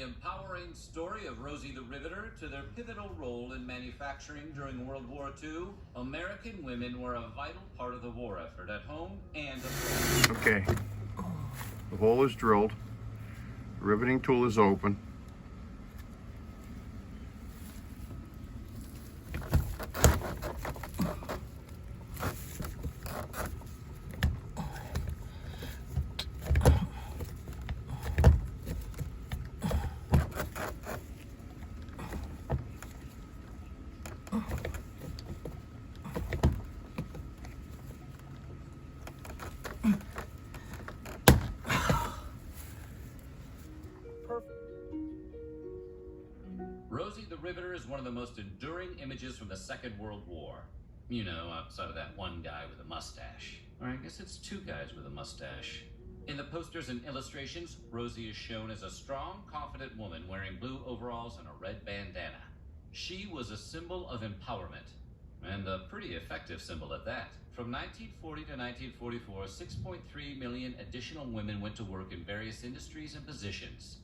empowering story of Rosie the Riveter to their pivotal role in manufacturing during World War II, American women were a vital part of the war effort at home and abroad. Okay, the hole is drilled, the riveting tool is open. Rosie the Riveter is one of the most enduring images from the Second World War. You know, outside of that one guy with a mustache. Or I guess it's two guys with a mustache. In the posters and illustrations, Rosie is shown as a strong, confident woman wearing blue overalls and a red bandana. She was a symbol of empowerment, and a pretty effective symbol at that. From 1940 to 1944, 6.3 million additional women went to work in various industries and positions.